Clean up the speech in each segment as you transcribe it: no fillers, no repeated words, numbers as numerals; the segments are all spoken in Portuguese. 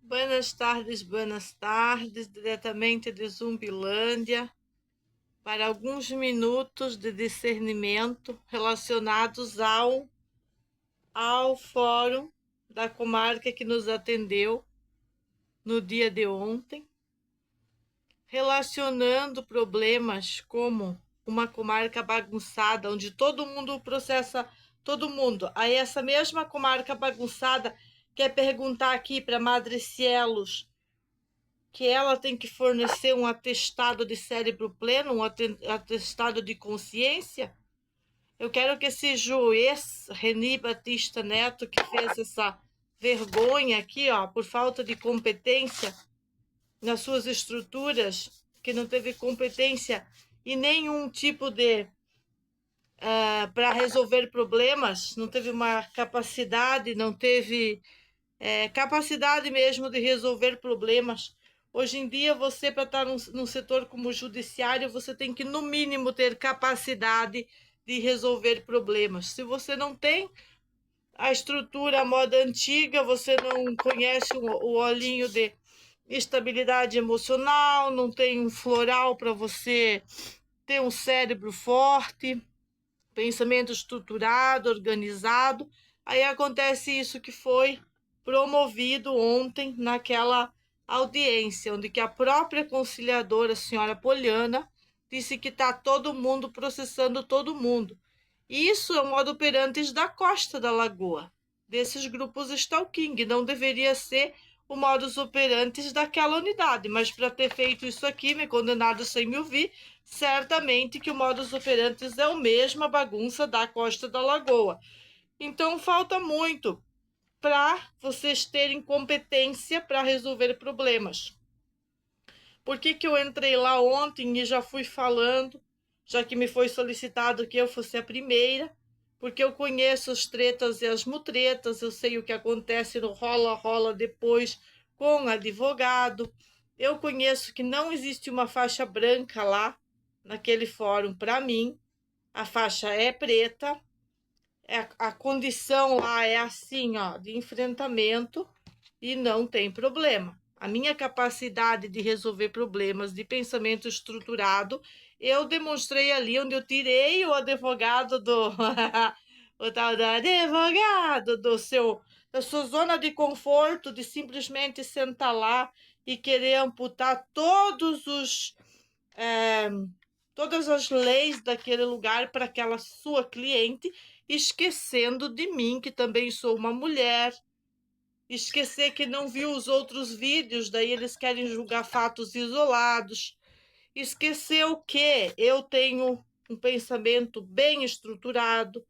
Buenas tardes, diretamente de Zumbilândia, para alguns minutos de discernimento relacionados ao fórum da comarca que nos atendeu no dia de ontem, relacionando problemas como uma comarca bagunçada, onde todo mundo processa todo mundo. Aí essa mesma comarca bagunçada quer perguntar aqui para Madre Cielos que ela tem que fornecer um atestado de cérebro pleno, um atestado de consciência. Eu quero que esse juiz, Reni Batista Neto, que fez essa vergonha aqui, ó, por falta de competência nas suas estruturas, que não teve competência e nenhum tipo de para resolver problemas, não teve uma capacidade, não teve capacidade mesmo de resolver problemas. Hoje em dia, você, para estar num setor como o judiciário, você tem que, no mínimo, ter capacidade de resolver problemas. Se você não tem a estrutura, a moda antiga, você não conhece o olhinho de estabilidade emocional, não tem um floral para você ter um cérebro forte, pensamento estruturado, organizado. Aí acontece isso que foi promovido ontem naquela audiência, onde que a própria conciliadora, a senhora Poliana, disse que está todo mundo processando todo mundo. Isso é o modo operandi da Costa da Lagoa, desses grupos stalking. Não deveria ser o modus operandi daquela unidade, mas para ter feito isso aqui, me condenado sem me ouvir, certamente que o modus operandi é o mesmo, a bagunça da Costa da Lagoa. Então falta muito para vocês terem competência para resolver problemas. Por que eu entrei lá ontem e já fui falando, já que me foi solicitado que eu fosse a primeira, porque eu conheço as tretas e as mutretas, eu sei o que acontece no rola-rola depois com o advogado, eu conheço que não existe uma faixa branca lá, naquele fórum para mim, a faixa é preta, a condição lá é assim, ó, de enfrentamento e não tem problema. A minha capacidade de resolver problemas de pensamento estruturado, eu demonstrei ali onde eu tirei o advogado do o tal do advogado da sua zona de conforto, de simplesmente sentar lá e querer amputar todas as leis daquele lugar para aquela sua cliente, esquecendo de mim, que também sou uma mulher, esquecer que não viu os outros vídeos, daí eles querem julgar fatos isolados, esquecer o que eu tenho um pensamento bem estruturado,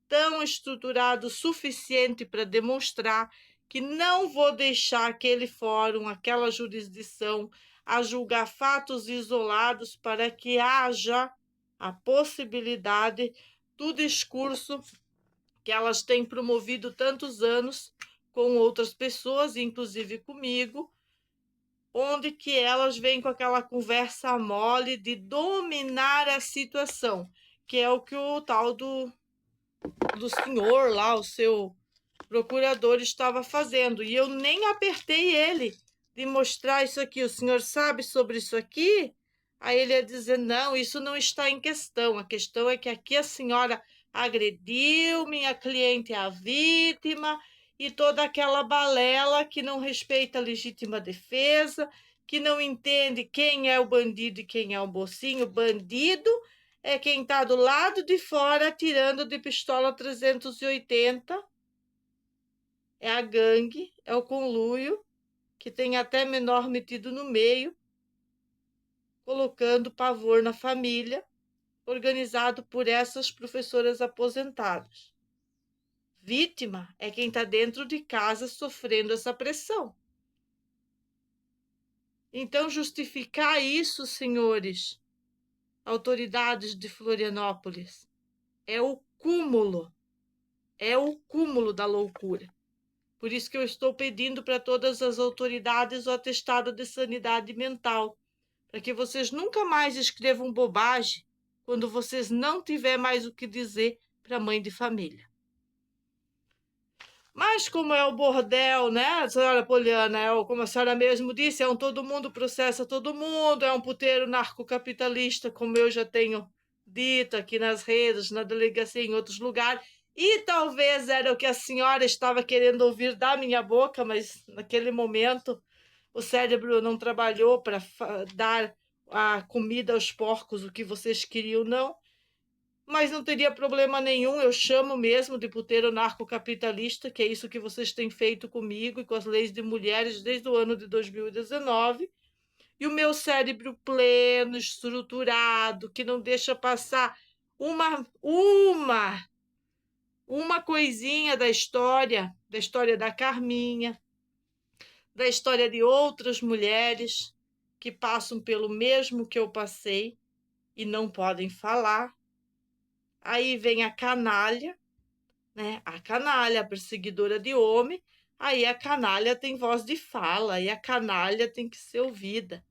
tão estruturado suficiente para demonstrar que não vou deixar aquele fórum, aquela jurisdição, a julgar fatos isolados para que haja a possibilidade do discurso que elas têm promovido tantos anos com outras pessoas, inclusive comigo, onde que elas vêm com aquela conversa mole de dominar a situação, que é o que o tal do senhor lá, o seu procurador, estava fazendo. E eu nem apertei ele de mostrar isso aqui. O senhor sabe sobre isso aqui? Aí ele ia dizer, não, isso não está em questão. A questão é que aqui a senhora agrediu, minha cliente é a vítima, e toda aquela balela que não respeita a legítima defesa, que não entende quem é o bandido e quem é o mocinho. Bandido é quem está do lado de fora atirando de pistola 380, é a gangue, é o conluio, que tem até menor metido no meio, colocando pavor na família, organizado por essas professoras aposentadas. Vítima é quem está dentro de casa sofrendo essa pressão. Então, justificar isso, senhores, autoridades de Florianópolis, é o cúmulo da loucura. Por isso que eu estou pedindo para todas as autoridades o atestado de sanidade mental, para que vocês nunca mais escrevam bobagem quando vocês não tiver mais o que dizer para a mãe de família. Mas como é o bordel, né, senhora Poliana, como a senhora mesmo disse, todo mundo processa todo mundo, é um puteiro narcocapitalista, como eu já tenho dito aqui nas redes, na delegacia, em outros lugares, e talvez era o que a senhora estava querendo ouvir da minha boca, mas naquele momento o cérebro não trabalhou para dar a comida aos porcos, o que vocês queriam, não. Mas não teria problema nenhum, eu chamo mesmo de puteiro narcocapitalista, que é isso que vocês têm feito comigo e com as leis de mulheres desde o ano de 2019. E o meu cérebro pleno, estruturado, que não deixa passar uma coisinha da história da Carminha, da história de outras mulheres que passam pelo mesmo que eu passei e não podem falar. Aí vem a canalha, né? A canalha, a perseguidora de homem, aí a canalha tem voz de fala, e a canalha tem que ser ouvida.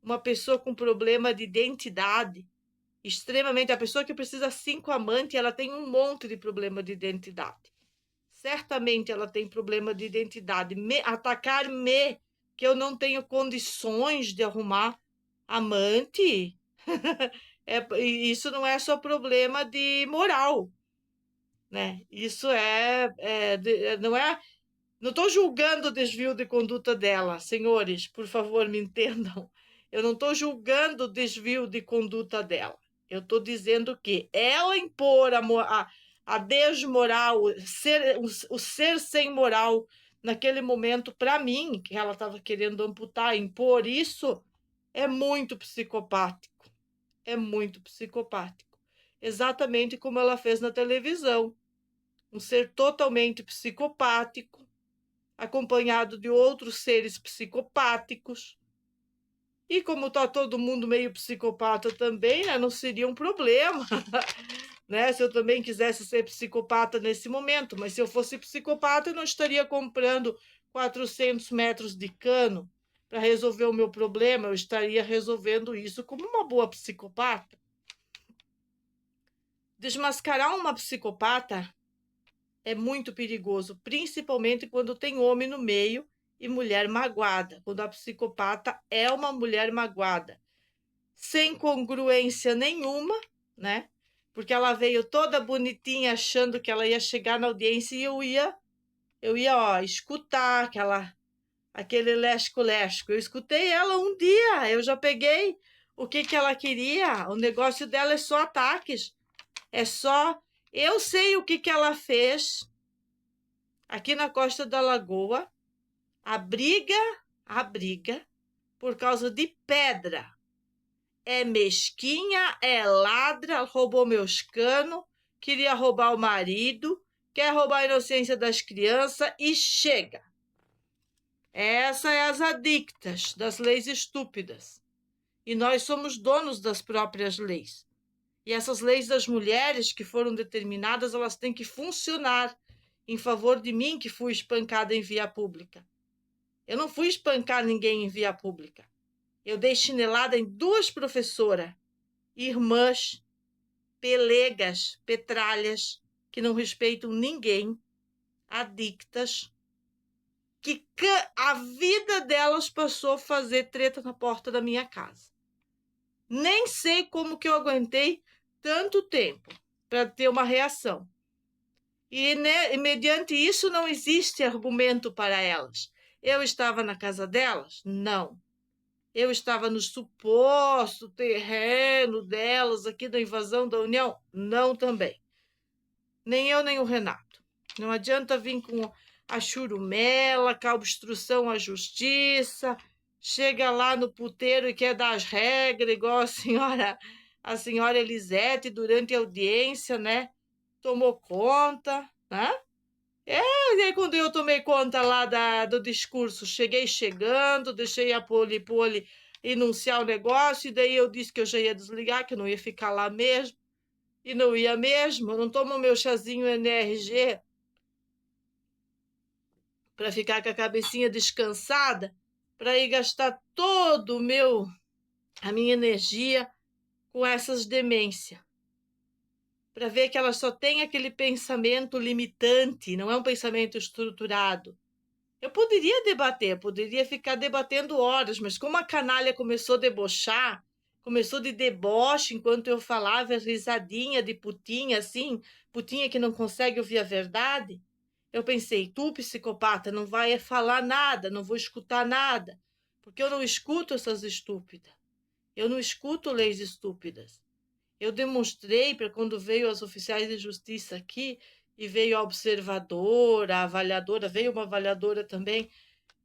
Uma pessoa com problema de identidade, extremamente, a pessoa que precisa 5 amantes, ela tem um monte de problema de identidade. Certamente ela tem problema de identidade. Atacar-me, que eu não tenho condições de arrumar amante, isso não é só problema de moral, né? Isso não é. Não estou julgando o desvio de conduta dela, senhores, por favor, me entendam. Eu não estou julgando o desvio de conduta dela. Eu estou dizendo que ela impor a desmoral, o ser sem moral naquele momento, para mim, que ela estava querendo amputar, impor isso, é muito psicopático. É muito psicopático. Exatamente como ela fez na televisão. Um ser totalmente psicopático, acompanhado de outros seres psicopáticos. E como está todo mundo meio psicopata também, né, não seria um problema, né? Se eu também quisesse ser psicopata nesse momento, mas se eu fosse psicopata, eu não estaria comprando 400 metros de cano para resolver o meu problema, eu estaria resolvendo isso como uma boa psicopata. Desmascarar uma psicopata é muito perigoso, principalmente quando tem homem no meio e mulher magoada, quando a psicopata é uma mulher magoada, sem congruência nenhuma, né? Porque ela veio toda bonitinha achando que ela ia chegar na audiência e eu ia escutar aquele lesco-lesco. Eu escutei ela um dia, eu já peguei o que ela queria. O negócio dela é só ataques, é só. Eu sei o que ela fez aqui na Costa da Lagoa, a briga, por causa de pedra. É mesquinha, é ladra, roubou meus canos, queria roubar o marido, quer roubar a inocência das crianças e chega. Essa é as adictas das leis estúpidas. E nós somos donos das próprias leis. E essas leis das mulheres que foram determinadas, elas têm que funcionar em favor de mim, que fui espancada em via pública. Eu não fui espancar ninguém em via pública. Eu dei chinelada em 2 professoras, irmãs, pelegas, petralhas, que não respeitam ninguém, adictas, que a vida delas passou a fazer treta na porta da minha casa. Nem sei como que eu aguentei tanto tempo para ter uma reação. E, né, mediante isso não existe argumento para elas. Eu estava na casa delas? Não. Eu estava no suposto terreno delas aqui da invasão da União? Não também. Nem eu, nem o Renato. Não adianta vir com a churumela, com a obstrução à justiça, chega lá no puteiro e quer dar as regras, igual a senhora Elisete, durante a audiência, né? Tomou conta, né? E aí, quando eu tomei conta lá do discurso, cheguei chegando, deixei a Poli enunciar o negócio, e daí eu disse que eu já ia desligar, que eu não ia ficar lá mesmo, e não ia mesmo. Eu não tomo meu chazinho NRG para ficar com a cabecinha descansada, para ir gastar todo a minha energia com essas demências. para ver que ela só tem aquele pensamento limitante, não é um pensamento estruturado. Eu poderia ficar debatendo horas, mas como a canalha começou a debochar, começou de deboche enquanto eu falava, risadinha de putinha, assim, putinha que não consegue ouvir a verdade, eu pensei, tu, psicopata, não vai falar nada, não vou escutar nada, porque eu não escuto essas estúpidas. Eu não escuto leis estúpidas. Eu demonstrei para quando veio as oficiais de justiça aqui e veio a observadora, a avaliadora, veio uma avaliadora também.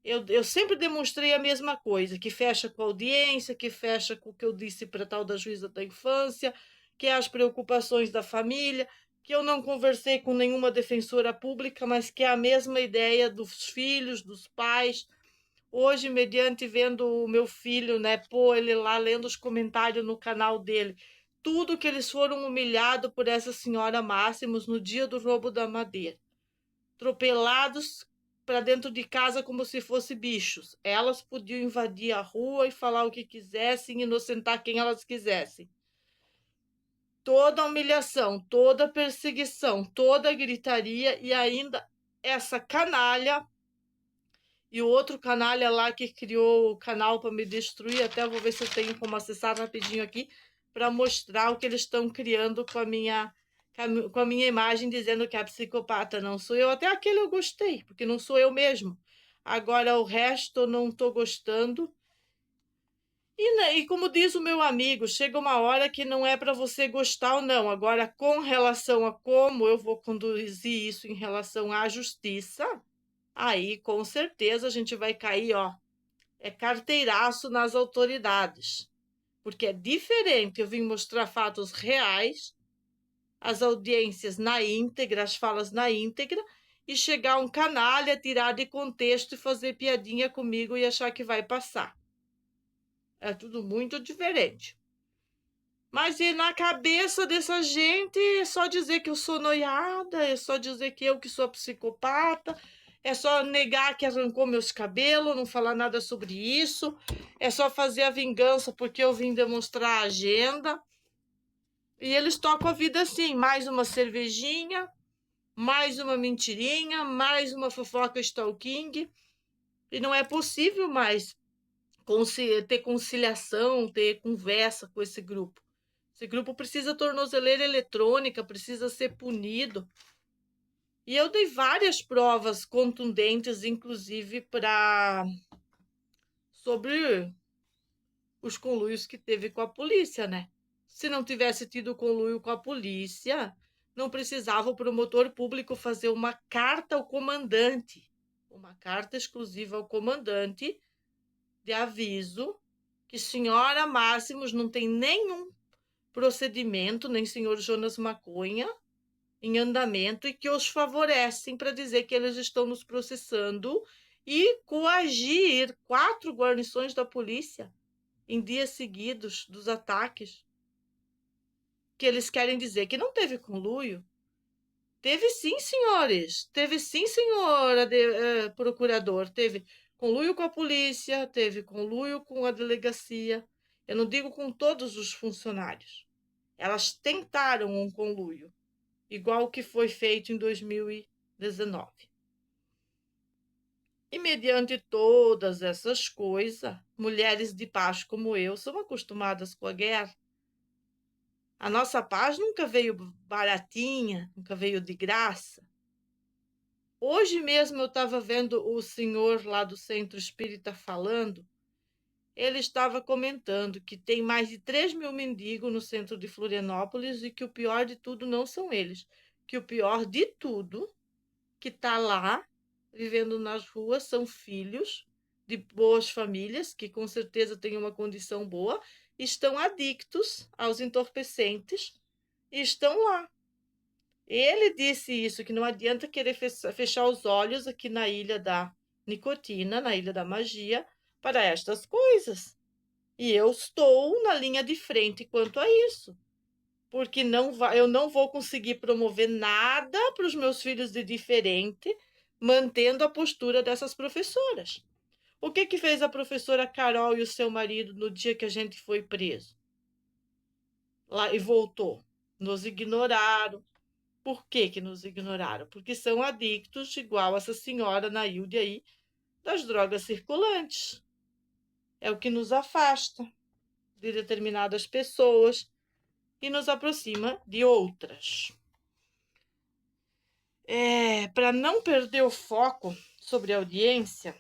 Eu sempre demonstrei a mesma coisa, que fecha com a audiência, que fecha com o que eu disse para a tal da juíza da infância, que é as preocupações da família, que eu não conversei com nenhuma defensora pública, mas que é a mesma ideia dos filhos, dos pais. Hoje, mediante vendo o meu filho, né, pô, ele lá lendo os comentários no canal dele, tudo que eles foram humilhados por essa senhora Máximos no dia do roubo da madeira, atropelados para dentro de casa como se fossem bichos. Elas podiam invadir a rua e falar o que quisessem, inocentar quem elas quisessem. Toda a humilhação, toda a perseguição, toda a gritaria e ainda essa canalha e o outro canalha lá que criou o canal para me destruir. Até vou ver se eu tenho como acessar rapidinho aqui para mostrar o que eles estão criando com a minha imagem, dizendo que a psicopata não sou eu. Até aquele eu gostei, porque não sou eu mesmo. Agora o resto eu não estou gostando. E como diz o meu amigo, chega uma hora que não é para você gostar ou não. Agora, com relação a como eu vou conduzir isso em relação à justiça, aí com certeza a gente vai cair, ó, é carteiraço nas autoridades. Porque é diferente eu vim mostrar fatos reais, as audiências na íntegra, as falas na íntegra, e chegar um canalha, tirar de contexto e fazer piadinha comigo e achar que vai passar. É tudo muito diferente. Mas e na cabeça dessa gente é só dizer que eu sou noiada, é só dizer que eu que sou psicopata, é só negar que arrancou meus cabelos, não falar nada sobre isso, é só fazer a vingança porque eu vim demonstrar a agenda. E eles tocam a vida assim, mais uma cervejinha, mais uma mentirinha, mais uma fofoca stalking. E não é possível mais ter conciliação, ter conversa com esse grupo. Esse grupo precisa tornozeleira eletrônica, precisa ser punido. E eu dei várias provas contundentes, inclusive sobre os conluios que teve com a polícia, né? Se não tivesse tido conluio com a polícia, não precisava o promotor público fazer uma carta ao comandante, uma carta exclusiva ao comandante de aviso que senhora Máximos não tem nenhum procedimento, nem senhor Jonas Maconha, em andamento e que os favorecem para dizer que eles estão nos processando e coagir 4 guarnições da polícia em dias seguidos dos ataques, que eles querem dizer que não teve conluio. Teve sim, senhores. Teve sim, senhora procurador. Teve conluio com a polícia, teve conluio com a delegacia. Eu não digo com todos os funcionários. Elas tentaram um conluio, igual o que foi feito em 2019. E mediante todas essas coisas, mulheres de paz como eu são acostumadas com a guerra. A nossa paz nunca veio baratinha, nunca veio de graça. Hoje mesmo eu estava vendo o senhor lá do Centro Espírita falando. Ele estava comentando que tem mais de 3.000 mendigos no centro de Florianópolis e que o pior de tudo não são eles. Que o pior de tudo que está lá, vivendo nas ruas, são filhos de boas famílias, que com certeza têm uma condição boa, estão adictos aos entorpecentes e estão lá. Ele disse isso, que não adianta querer fechar os olhos aqui na Ilha da Nicotina, na Ilha da Magia, para estas coisas. E eu estou na linha de frente quanto a isso. Porque eu não vou conseguir promover nada para os meus filhos de diferente, mantendo a postura dessas professoras. O que fez a professora Carol e o seu marido no dia que a gente foi preso? Lá e voltou. nos ignoraram. Por que que nos ignoraram? Porque são adictos, igual essa senhora Nailde aí, das drogas circulantes. É o que nos afasta de determinadas pessoas e nos aproxima de outras. Para não perder o foco sobre a audiência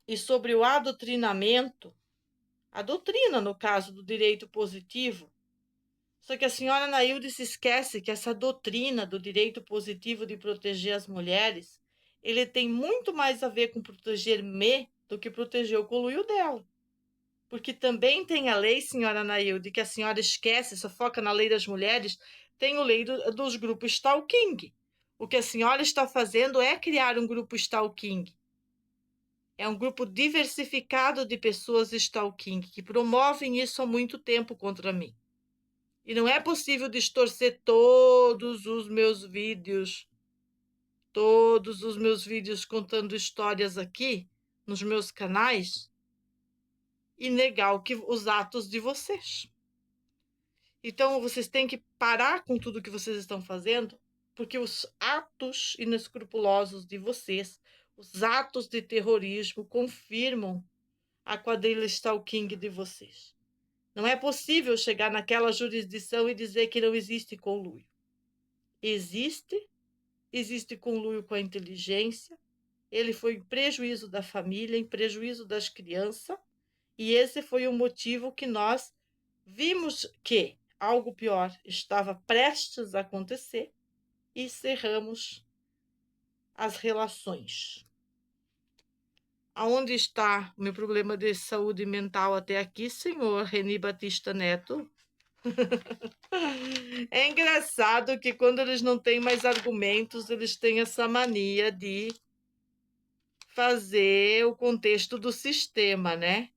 e sobre o adotrinamento, a doutrina, no caso do direito positivo, só que a senhora Nailde se esquece que essa doutrina do direito positivo de proteger as mulheres, ele tem muito mais a ver com proteger-me do que proteger o conluio dela. Porque também tem a lei, senhora Nailde, que a senhora esquece, só foca na lei das mulheres, tem a lei dos grupos stalking. O que a senhora está fazendo é criar um grupo stalking. É um grupo diversificado de pessoas stalking que promovem isso há muito tempo contra mim. E não é possível distorcer todos os meus vídeos contando histórias aqui nos meus canais e negar os atos de vocês. Então, vocês têm que parar com tudo que vocês estão fazendo, porque os atos inescrupulosos de vocês, os atos de terrorismo, confirmam a quadrilha stalking de vocês. Não é possível chegar naquela jurisdição e dizer que não existe conluio. Existe conluio com a inteligência, ele foi em prejuízo da família, em prejuízo das crianças, e esse foi o motivo que nós vimos que algo pior estava prestes a acontecer e cerramos as relações. Aonde está o meu problema de saúde mental até aqui, senhor Reni Batista Neto? É engraçado que quando eles não têm mais argumentos, eles têm essa mania de fazer o contexto do sistema, né?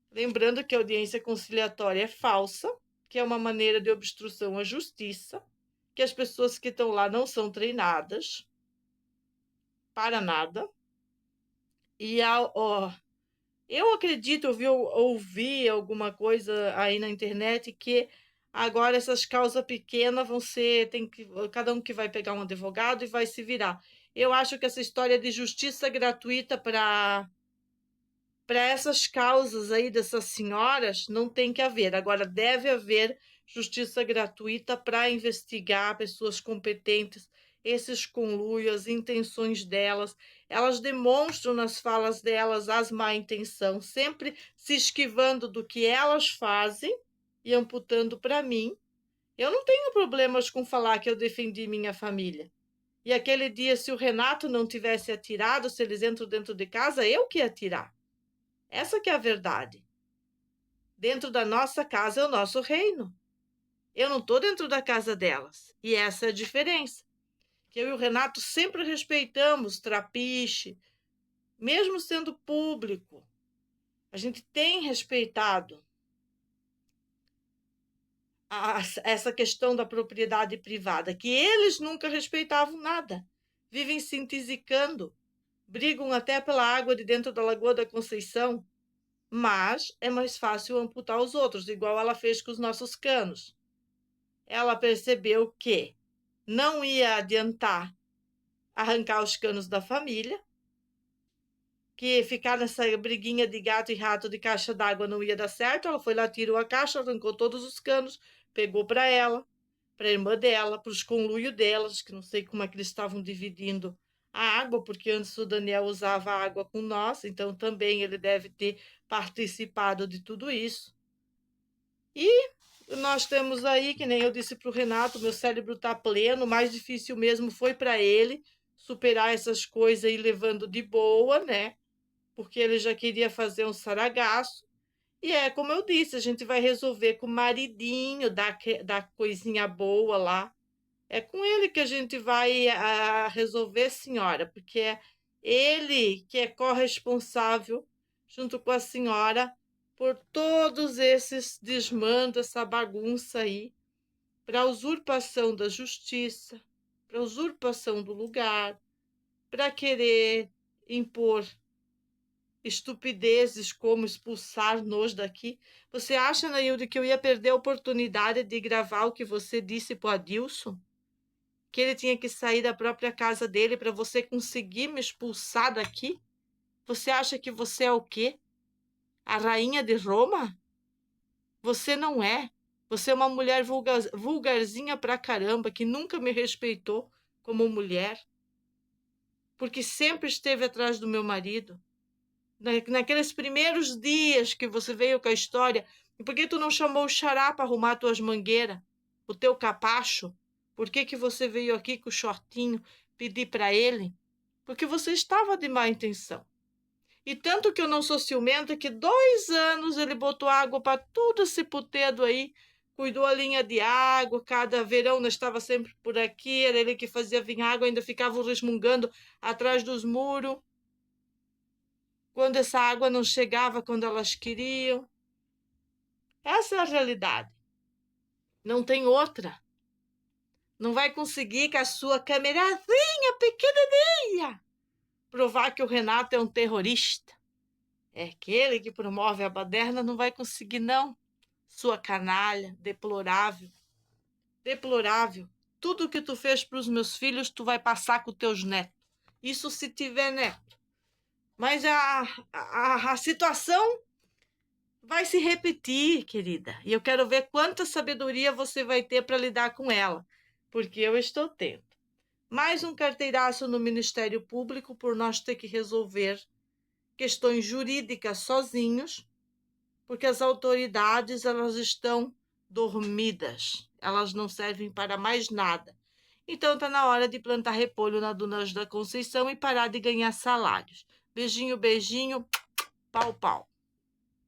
Lembrando que a audiência conciliatória é falsa, que é uma maneira de obstrução à justiça, que as pessoas que estão lá não são treinadas para nada. E eu acredito, ouvi alguma coisa aí na internet que agora essas causas pequenas vão ser, cada um que vai pegar um advogado e vai se virar. Eu acho que essa história de justiça gratuita para essas causas aí dessas senhoras não tem que haver. Agora, deve haver justiça gratuita para investigar pessoas competentes, esses conluios, as intenções delas. Elas demonstram nas falas delas as má intenção, sempre se esquivando do que elas fazem e amputando para mim. Eu não tenho problemas com falar que eu defendi minha família. E aquele dia, se o Renato não tivesse atirado, se eles entram dentro de casa, eu que ia atirar. Essa que é a verdade. Dentro da nossa casa é o nosso reino. Eu não estou dentro da casa delas. E essa é a diferença. Que eu e o Renato sempre respeitamos Trapiche, mesmo sendo público. A gente tem respeitado essa questão da propriedade privada, que eles nunca respeitavam nada. Vivem se intisicando, brigam até pela água de dentro da Lagoa da Conceição. Mas é mais fácil amputar os outros, igual ela fez com os nossos canos. Ela percebeu que não ia adiantar arrancar os canos da família, que ficar nessa briguinha de gato e rato de caixa d'água não ia dar certo. Ela foi lá, tirou a caixa, arrancou todos os canos, pegou para ela, para a irmã dela, para os conluios delas, que não sei como é que eles estavam dividindo a água, porque antes o Daniel usava água com nós, então também ele deve ter participado de tudo isso. E nós temos aí, que nem eu disse para o Renato, meu cérebro está pleno, o mais difícil mesmo foi para ele superar essas coisas e levando de boa, né? Porque ele já queria fazer um saragaço. E é como eu disse, a gente vai resolver com o maridinho da coisinha boa lá. É com ele que a gente vai resolver, senhora, porque é ele que é corresponsável, junto com a senhora, por todos esses desmandos, essa bagunça aí, para a usurpação da justiça, para a usurpação do lugar, para querer impor estupidezes como expulsar-nos daqui. Você acha, Nailde, que eu ia perder a oportunidade de gravar o que você disse pro Adilson? Que ele tinha que sair da própria casa dele para você conseguir me expulsar daqui? Você acha que você é o quê? A rainha de Roma? Você não é. Você é uma mulher vulgarzinha pra caramba, que nunca me respeitou como mulher, porque sempre esteve atrás do meu marido. Naqueles primeiros dias que você veio com a história, e por que tu não chamou o Xará para arrumar tuas mangueiras? O teu capacho? Por que que você veio aqui com o shortinho pedir para ele? Porque você estava de má intenção. E tanto que eu não sou ciumenta que 2 anos ele botou água para tudo esse putedo aí, cuidou a linha de água, cada verão nós estava sempre por aqui, era ele que fazia vir água, ainda ficava resmungando atrás dos muros, quando essa água não chegava quando elas queriam. Essa é a realidade. Não tem outra. Não vai conseguir com a sua camerazinha pequenininha provar que o Renato é um terrorista. É aquele que promove a baderna, não vai conseguir, não. Sua canalha, deplorável. Deplorável. Tudo que tu fez para os meus filhos, tu vai passar com teus netos. Isso se tiver neto. Mas a situação vai se repetir, querida. E eu quero ver quanta sabedoria você vai ter para lidar com ela. Porque eu estou tendo. Mais um carteiraço no Ministério Público por nós ter que resolver questões jurídicas sozinhos, porque as autoridades elas estão dormidas, elas não servem para mais nada. Então está na hora de plantar repolho na Dona da Conceição e parar de ganhar salários. Beijinho, beijinho, pau, pau.